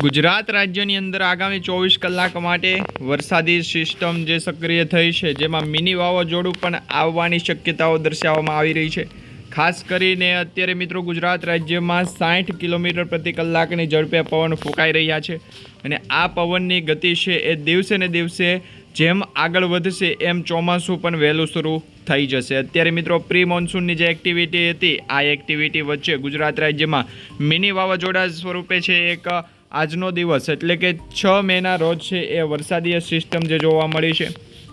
ગુજરાત રાજ્યની અંદર આગામી 24 કલાક માટે વરસાદી સિસ્ટમ જે સક્રિય થઈ છે, જેમાં મિની વાવાઝોડું પણ આવવાની શક્યતાઓ દર્શાવવામાં આવી રહી છે। ખાસ કરીને અત્યારે મિત્રો ગુજરાત રાજ્યમાં 60 કિલોમીટર પ્રતિ કલાકની ઝડપે પવન ફૂંકાઈ રહ્યા છે અને આ પવનની ગતિ છે એ દિવસે ને દિવસે જેમ આગળ વધશે એમ ચોમાસું પણ વહેલું શરૂ થઈ જશે। અત્યારે મિત્રો પ્રી મોન્સૂનની જે એક્ટિવિટી હતી, આ એક્ટિવિટી વચ્ચે ગુજરાત રાજ્યમાં મિની વાવાઝોડા સ્વરૂપે છે એક આજનો દિવસ એટલે કે 6 મેના રોજ છે એ વરસાદીય સિસ્ટમ જે જોવા મળી છે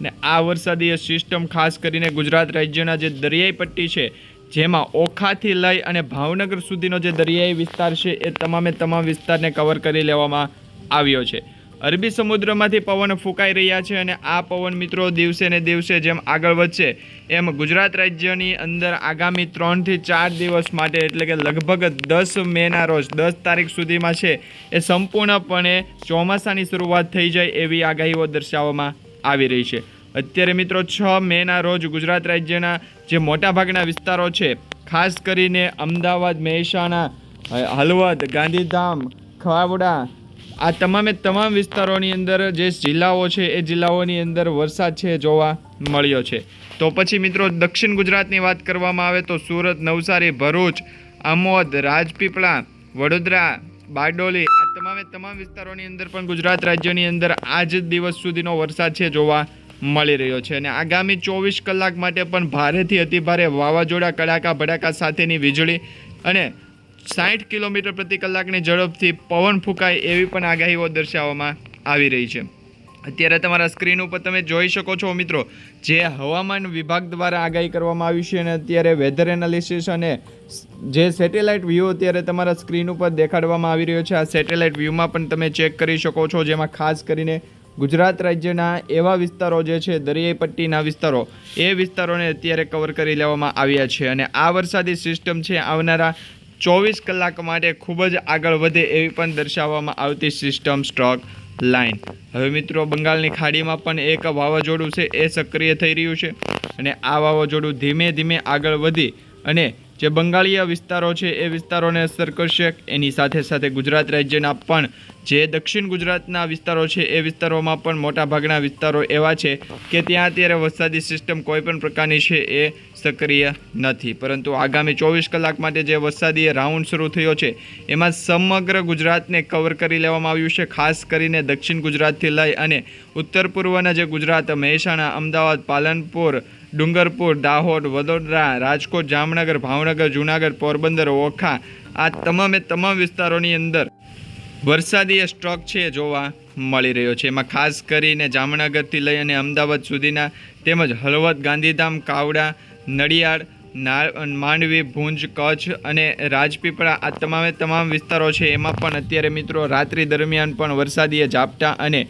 ને આ વરસાદીય સિસ્ટમ ખાસ કરીને ગુજરાત રાજ્યના જે દરિયાઈ પટ્ટી છે, જેમાં ઓખાથી લઈ અને ભાવનગર સુધીનો જે દરિયાઈ વિસ્તાર છે એ તમામે તમામ વિસ્તારને કવર કરી લેવામાં આવ્યો છે। અરબી સમુદ્રમાંથી પવન ફૂંકાઈ રહ્યા છે અને આ પવન મિત્રો દિવસે ને દિવસે જેમ આગળ વધશે એમ ગુજરાત રાજ્યની અંદર આગામી 3 થી 4 દિવસ માટે એટલે કે લગભગ 10 મેના રોજ 10 તારીખ સુધીમાં છે એ સંપૂર્ણપણે ચોમાસાની શરૂઆત થઈ જાય એવી આગાહીઓ દર્શાવવામાં આવી રહી છે। અત્યારે મિત્રો 6 મેના રોજ ગુજરાત રાજ્યના જે મોટાભાગના વિસ્તારો છે, ખાસ કરીને અમદાવાદ, મહેસાણા, હળવદ, ગાંધીધામ, ખાવડા, આ તમામે તમામ વિસ્તારોની અંદર જે જિલ્લાઓ છે એ જિલ્લાઓની અંદર વરસાદ છે જોવા મળ્યો છે। તો પછી મિત્રો દક્ષિણ ગુજરાતની વાત કરવામાં આવે તો સુરત, નવસારી, ભરૂચ, આમોદ, રાજપીપળા, વડોદરા, બારડોલી, આ તમામે તમામ વિસ્તારોની અંદર પણ ગુજરાત રાજ્યની અંદર આજ દિવસ સુધીનો વરસાદ છે જોવા મળી રહ્યો છે અને આગામી 24 કલાક માટે પણ ભારેથી અતિભારે વાવાઝોડા, કડાકા ભડાકા સાથેની વીજળી અને 60 કિલોમીટર પ્રતિ કલાકની ઝડપથી પવન ફૂંકાય એવી પણ આગાહીઓ દર્શાવવામાં આવી રહી છે। અત્યારે તમારા સ્ક્રીન ઉપર તમે જોઈ શકો છો મિત્રો, જે હવામાન વિભાગ દ્વારા આગાહી કરવામાં આવી છે અને અત્યારે વેધર એનાલિસિસ અને જે સેટેલાઇટ વ્યૂ અત્યારે તમારા સ્ક્રીન ઉપર દેખાડવામાં આવી રહ્યો છે, આ સેટેલાઇટ વ્યૂમાં પણ તમે ચેક કરી શકો છો, જેમાં ખાસ કરીને ગુજરાત રાજ્યના એવા વિસ્તારો જે છે દરિયાઈ પટ્ટીના વિસ્તારો, એ વિસ્તારોને અત્યારે કવર કરી લેવામાં આવ્યા છે અને આ વરસાદી સિસ્ટમ છે આવનારા 24 કલાક માટે ખૂબ જ આગળ વધે એવી પણ દર્શાવવામાં આવતી સિસ્ટમ સ્ટ્રોક લાઇન। હવે મિત્રો બંગાળની ખાડીમાં પણ એક વાવાઝોડું છે એ સક્રિય થઈ રહ્યું છે અને આ વાવાઝોડું ધીમે ધીમે આગળ વધી અને જે બંગાળીય વિસ્તારો છે એ વિસ્તારોને અસર કરશે। એની સાથે સાથે ગુજરાત રાજ્યના પણ જે દક્ષિણ ગુજરાતના વિસ્તારો છે એ વિસ્તારોમાં પણ મોટાભાગના વિસ્તારો એવા છે કે ત્યાં અત્યારે વરસાદી સિસ્ટમ કોઈ પણ પ્રકારની છે એ સક્રિય નથી, પરંતુ આગામી 24 કલાક માટે જે વરસાદી રાઉન્ડ શરૂ થયો છે એમાં સમગ્ર ગુજરાતને કવર કરી લેવામાં આવ્યું છે। ખાસ કરીને દક્ષિણ ગુજરાતથી લઈ અને ઉત્તર પૂર્વના જે ગુજરાત, મહેસાણા, અમદાવાદ, પાલનપુર, ડુંગરપુર, દાહોદ, વડોદરા, રાજકોટ, જામનગર, ભાવનગર, જૂનાગઢ, પોરબંદર, ઓખા, આ તમામે તમામ વિસ્તારોની અંદર વરસાદી સ્ટ્રોક છે જોવા મળી રહ્યો છે। એમાં ખાસ કરીને જામનગરથી લઈ અને અમદાવાદ સુધીના તેમજ હળવદ, ગાંધીધામ, કાવડા, નડિયાદ, માંડવી, ભુજ, કચ્છ અને રાજપીપળા, આ તમામે તમામ વિસ્તારો છે એમાં પણ અત્યારે મિત્રો રાત્રિ દરમિયાન પણ વરસાદી ઝાપટા અને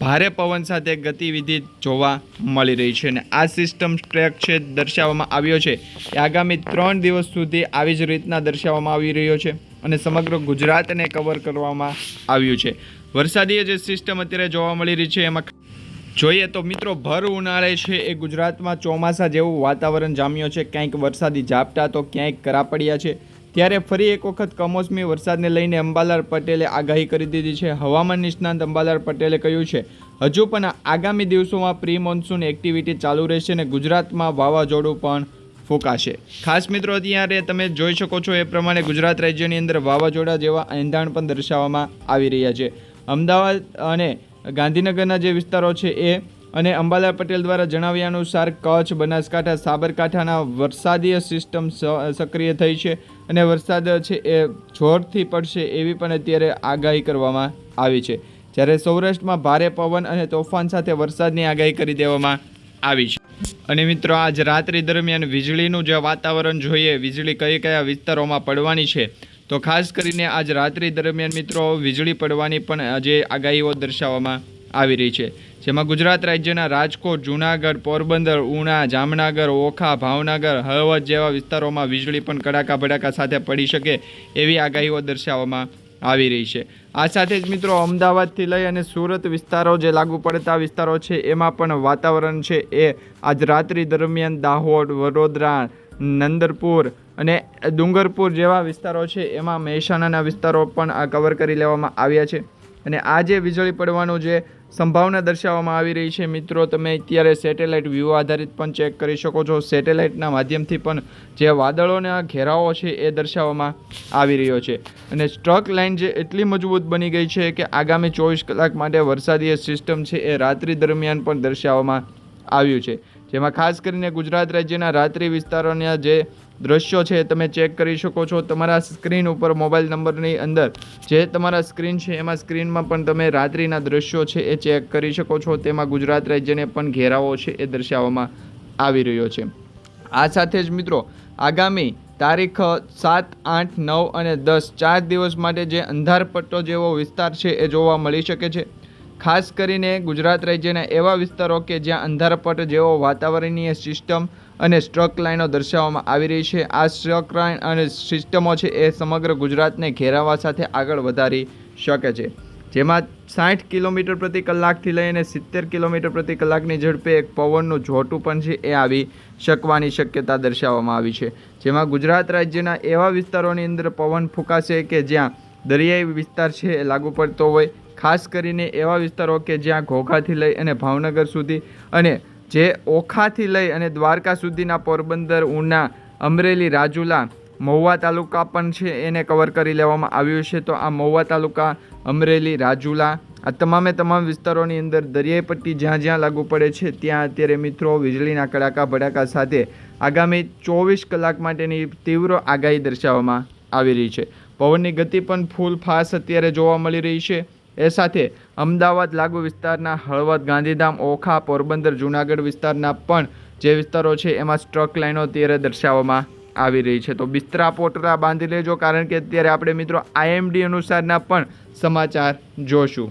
ભારે પવન સાથે ગતિવિધિ જોવા મળી રહી છે અને આ સિસ્ટમ ટ્રેક છે દર્શાવવામાં આવ્યો છે કે આગામી 3 દિવસ સુધી આવી જ રીતના દર્શાવવામાં આવી રહ્યો છે અને સમગ્ર ગુજરાતને કવર કરવામાં આવ્યું છે। વરસાદી જે સિસ્ટમ અત્યારે જોવા મળી રહી છે એમાં જોઈએ તો મિત્રો ભર ઉનાળે છે એ ગુજરાતમાં ચોમાસા જેવું વાતાવરણ જામ્યો છે, ક્યાંક વરસાદી ઝાપટા તો ક્યાંક કરા પડ્યા છે। ત્યારે ફરી એક વખત કમોસમી વરસાદને લઈને અંબાલાલ પટેલે આગાહી કરી દીધી છે। હવામાન નિષ્ણાંત અંબાલાલ પટેલે કહ્યું છે હજુ પણ આગામી દિવસોમાં પ્રી મોન્સૂન એક્ટિવિટી ચાલુ રહેશે અને ગુજરાતમાં વાવાઝોડું પણ ફૂંકાશે। ખાસ મિત્રો અત્યારે તમે જોઈ શકો છો એ પ્રમાણે ગુજરાત રાજ્યની અંદર વાવાઝોડા જેવા એંધાણ પણ દર્શાવવામાં આવી રહ્યા છે। અમદાવાદ અને ગાંધીનગરના જે વિસ્તારો છે એ અને અંબાલાલ પટેલ દ્વારા જણાવ્યા અનુસાર કચ્છ, બનાસકાંઠા, સાબરકાંઠાના વરસાદીય સિસ્ટમ સક્રિય થઈ છે અને વરસાદ છે એ જોરથી પડશે એવી પણ અત્યારે આગાહી કરવામાં આવી છે, જ્યારે સૌરાષ્ટ્રમાં ભારે પવન અને તોફાન સાથે વરસાદની આગાહી કરી દેવામાં આવી છે। અને મિત્રો આજ રાત્રિ દરમિયાન વીજળીનું જે વાતાવરણ જોઈએ, વીજળી કયા વિસ્તારોમાં પડવાની છે, તો ખાસ કરીને આજ રાત્રિ દરમિયાન મિત્રો વીજળી પડવાની પણ જે આગાહીઓ દર્શાવવામાં આવી રહી છે, જેમાં ગુજરાત રાજ્યના રાજકોટ, જૂનાગઢ, પોરબંદર, ઉના, જામનગર, ઓખા, ભાવનગર, હળવદ જેવા વિસ્તારોમાં વીજળી પણ કડાકા ભડાકા સાથે પડી શકે એવી આગાહીઓ દર્શાવવામાં આવી રહી છે। આ સાથે જ મિત્રો અમદાવાદથી લઈ અને સુરત વિસ્તારો જે લાગુ પડતા વિસ્તારો છે એમાં પણ વાતાવરણ છે એ આજ રાત્રિ દરમિયાન દાહોદ, વડોદરા, નંદરપુર અને ડુંગરપુર જેવા વિસ્તારો છે એમાં મહેસાણાના વિસ્તારો પણ કવર કરી લેવામાં આવ્યા છે। અને આ જે વીજળી પડવાનું જે સંભાવના દર્શાવવામાં આવી રહી છે મિત્રો, તમે અત્યારે સેટેલાઇટ વ્યૂ આધારિત પણ ચેક કરી શકો છો. સેટેલાઇટના માધ્યમથી પણ જે વાદળોના ઘેરાવો છે એ દર્શાવવામાં આવી રહ્યો છે. અને સ્ટ્રક લાઇન જે એટલી મજબૂત બની ગઈ છે કે આગામી 24 કલાક માટે વરસાદી સિસ્ટમ છે એ રાત્રિ દરમિયાન પણ દર્શાવવામાં આવ્યું છે. જેમાં ખાસ કરીને ગુજરાત રાજ્યના રાત્રિ વિસ્તારોના જે દ્રશ્યો છે તમે ચેક કરી શકો છો. તમારા સ્ક્રીન ઉપર મોબાઈલ નંબરની અંદર જે તમારા સ્ક્રીન છે એમાં સ્ક્રીનમાં પણ તમે રાત્રિના દ્રશ્યો છે એ ચેક કરી શકો છો. તેમાં ગુજરાત રાજ્યને પણ ઘેરાવો છે એ દર્શાવવામાં આવી રહ્યો છે. આ સાથે જ મિત્રો આગામી તારીખ 7, 8, 9 અને 10 4 દિવસ માટે જે અંધારપટ્ટો જેવો વિસ્તાર છે એ જોવા મળી શકે છે. ખાસ કરીને ગુજરાત રાજ્યના એવા વિસ્તારો કે જ્યાં અંધારપટ જેવો વાતાવરણીય સિસ્ટમ અને સ્ટ્રક લાઇનો દર્શાવવામાં આવી રહી છે. આ સ્ટ્રક લાઇન અને સિસ્ટમો છે એ સમગ્ર ગુજરાતને ઘેરાવા સાથે આગળ વધારી શકે છે. જેમાં 60 કિલોમીટર પ્રતિ કલાકથી લઈને 70 કિલોમીટર પ્રતિ કલાકની ઝડપે એક પવનનું જોટું પણ છે એ આવી શકવાની શક્યતા દર્શાવવામાં આવી છે. જેમાં ગુજરાત રાજ્યના એવા વિસ્તારોની અંદર પવન ફૂંકાશે કે જ્યાં દરિયાઈ વિસ્તાર છે એ લાગુ પડતો હોય. ખાસ કરીને એવા વિસ્તારો કે જ્યાં ઘોઘાથી લઈ અને ભાવનગર સુધી અને જે ઓખાથી લઈ અને દ્વારકા સુધીના પોરબંદર, ઉના, અમરેલી, રાજુલા, મહુવા તાલુકા પણ છે એને કવર કરી લેવામાં આવ્યું છે. તો આ મહુવા તાલુકા, અમરેલી, રાજુલા આ તમામ વિસ્તારોની અંદર દરિયાઈ પટ્ટી જ્યાં જ્યાં લાગુ પડે છે ત્યાં અત્યારે મિત્રો વીજળીના કડાકા ભડાકા સાથે આગામી 24 કલાક માટેની તીવ્ર આગાહી દર્શાવવામાં આવી રહી છે. પવનની ગતિ પણ ફૂલ ફાસ્ટ અત્યારે જોવા મળી રહી છે. એ સાથે અમદાવાદ લાગુ વિસ્તારના હળવદ, ગાંધીધામ, ઓખા, પોરબંદર, જૂનાગઢ વિસ્તારના પણ જે વિસ્તારો છે એમાં સ્ટ્રક લાઇનો અત્યારે દર્શાવવામાં આવી રહી છે. તો બિસ્તરા પોટલા બાંધી લેજો, કારણ કે અત્યારે આપણે મિત્રો IMD અનુસારના પણ સમાચાર જોશું.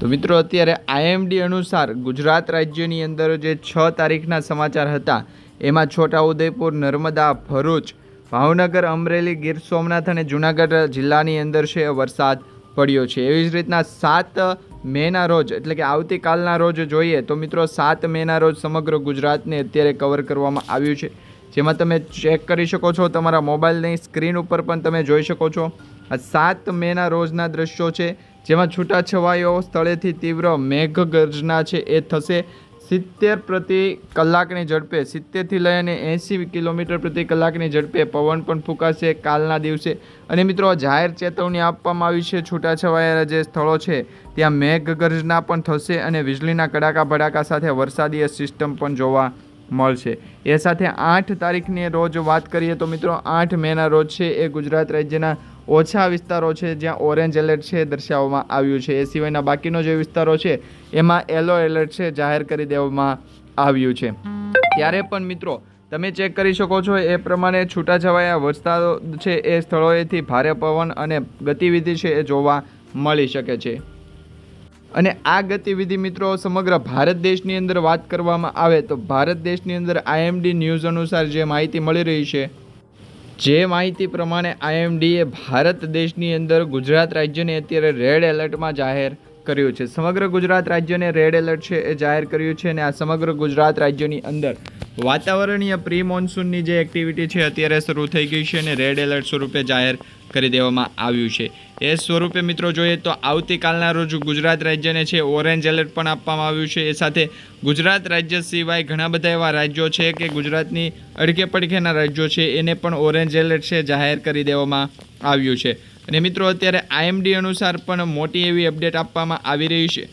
તો મિત્રો અત્યારે IMD અનુસાર ગુજરાત રાજ્યની અંદર જે 6 તારીખના સમાચાર હતા એમાં છોટાઉદેપુર, નર્મદા, ભરૂચ, ભાવનગર, અમરેલી, ગીર સોમનાથ અને જૂનાગઢ જિલ્લાની અંદર છે વરસાદ પડ્યો છે. એવી જ રીતના 7 મેના રોજ એટલે કે આવતીકાલના રોજ જોઈએ તો મિત્રો 7 મેના રોજ સમગ્ર ગુજરાતને અત્યારે કવર કરવામાં આવ્યું છે. જેમાં તમે ચેક કરી શકો છો, તમારા મોબાઈલની સ્ક્રીન ઉપર પણ તમે જોઈ શકો છો. આ 7 મેના રોજના દ્રશ્યો છે જેમાં છૂટાછવાયો સ્થળેથી તીવ્ર મેઘગર્જના છે એ થશે. 70 પ્રતિ કલાકની ઝડપે 70થી લઈને 80 કિલોમીટર પ્રતિ કલાકની ઝડપે પવન પણ ફૂંકાશે કાલના દિવસે. અને મિત્રો જાહેર ચેતવણી આપવામાં આવી છે. છૂટાછવાયા જે સ્થળો છે ત્યાં મેઘગર્જના પણ થશે અને વીજળીના કડાકા ભડાકા સાથે વરસાદી સિસ્ટમ પણ જોવા મળશે. એ સાથે 8 તારીખની રોજ વાત કરીએ તો મિત્રો 8 મેના રોજ છે એ ગુજરાત રાજ્યના ઓછા વિસ્તારો છે જ્યાં ઓરેન્જ એલર્ટ છે દર્શાવવામાં આવ્યું છે. એ સિવાયના બાકીનો જે વિસ્તારો છે એમાં યલો એલર્ટ છે જાહેર કરી દેવામાં આવ્યું છે. ત્યારે પણ મિત્રો તમે ચેક કરી શકો છો એ પ્રમાણે છૂટાછવાયા વરસાદ છે એ સ્થળોએથી ભારે પવન અને ગતિવિધિ છે એ જોવા મળી શકે છે. અને આ ગતિવિધિ મિત્રો સમગ્ર ભારત દેશની અંદર વાત કરવામાં આવે તો ભારત દેશની અંદર IMD ન્યૂઝ અનુસાર જે માહિતી મળી રહી છે, જે માહિતી પ્રમાણે IMDએ ભારત દેશની અંદર ગુજરાત રાજ્યને અત્યારે રેડ એલર્ટમાં જાહેર કર્યું છે. સમગ્ર ગુજરાત રાજ્યને રેડ એલર્ટ છે એ જાહેર કર્યું છે. અને આ સમગ્ર ગુજરાત રાજ્યની અંદર વાતાવરણીય પ્રી મોન્સૂનની જે એક્ટિવિટી છે અત્યારે શરૂ થઈ ગઈ છે અને રેડ એલર્ટ સ્વરૂપે જાહેર કરી દેવામાં આવ્યું છે. એ સ્વરૂપે મિત્રો જોઈએ તો આવતીકાલના રોજ ગુજરાત રાજ્યને છે ઓરેન્જ એલર્ટ પણ આપવામાં આવ્યું છે. એ સાથે ગુજરાત રાજ્ય સિવાય ઘણા બધા એવા રાજ્યો છે કે ગુજરાતની અડકે પડખેના રાજ્યો છે એને પણ ઓરેન્જ એલર્ટ છે જાહેર કરી દેવામાં આવ્યું છે. અને મિત્રો અત્યારે IMD અનુસાર પણ મોટી એવી અપડેટ આપવામાં આવી રહી છે.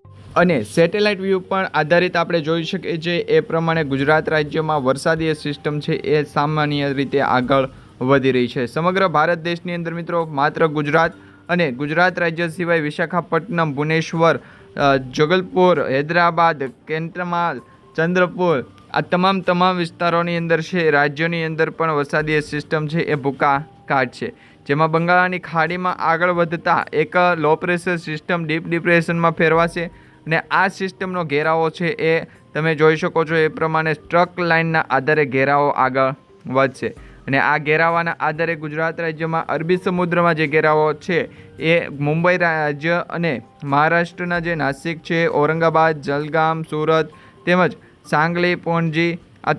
અને સેટેલાઇટ વ્યૂ પણ આધારિત આપણે જોઈ શકીએ છીએ. એ પ્રમાણે ગુજરાત રાજ્યમાં વરસાદી સિસ્ટમ છે એ સામાન્ય રીતે આગળ વધી રહી છે. સમગ્ર ભારત દેશની અંદર મિત્રો માત્ર ગુજરાત અને ગુજરાત રાજ્ય સિવાય વિશાખાપટ્ટનમ, ભુવનેશ્વર, જગલપુર, હૈદરાબાદ, કેન્ટમાલ, ચંદ્રપુર આ તમામ વિસ્તારોની અંદર છે રાજ્યોની અંદર પણ વરસાદી સિસ્ટમ છે એ ભૂકા કાઢશે. જેમાં બંગાળની ખાડીમાં આગળ વધતા એક લો પ્રેશર સિસ્ટમ ડીપ ડિપ્રેશનમાં ફેરવાશે. અને આ સિસ્ટમનો ઘેરાવો છે એ તમે જોઈ શકો છો એ પ્રમાણે સ્ટ્રક લાઇનના આધારે ઘેરાવો આગળ વધશે. અને આ ઘેરાવાના આધારે ગુજરાત રાજ્યમાં અરબી સમુદ્રમાં જે ઘેરાવો છે એ મુંબઈ રાજ્ય અને મહારાષ્ટ્રના જે નાસિક છે, ઔરંગાબાદ, જલગામ, સુરત તેમજ સાંગલી, પણજી આ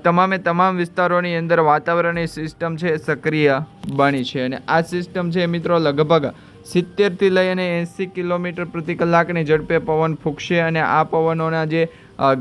તમામ વિસ્તારોની અંદર વાતાવરણીય સિસ્ટમ છે સક્રિય બની છે. અને આ સિસ્ટમ છે મિત્રો લગભગ 70થી લઈ અને 80 કિલોમીટર પ્રતિ કલાકની ઝડપે પવન ફૂંકશે અને આ પવનોના જે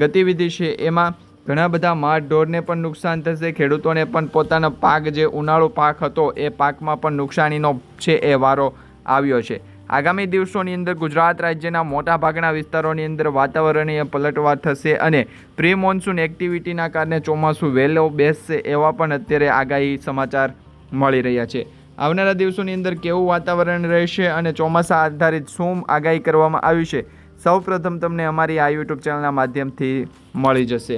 ગતિવિધિ છે એમાં ઘણા બધા માળ ઢોરને પણ નુકસાન થશે. ખેડૂતોને પણ પોતાનો પાક જે ઉનાળુ પાક હતો એ પાકમાં પણ નુકસાનીનો છે એ વારો આવ્યો છે. આગામી દિવસોની અંદર ગુજરાત રાજ્યના મોટા ભાગના વિસ્તારોની અંદર વાતાવરણીય પલટવાર થશે અને પ્રી મોન્સૂન એક્ટિવિટીના કારણે ચોમાસું વહેલો બેસશે એવા પણ અત્યારે આગાહી સમાચાર મળી રહ્યા છે. આવનારા દિવસોની અંદર કેવું વાતાવરણ રહેશે અને ચોમાસા આધારિત શું આગાહી કરવામાં આવી છે સૌ પ્રથમ તમને અમારી આ યુટ્યુબ ચેનલના માધ્યમથી મળી જશે.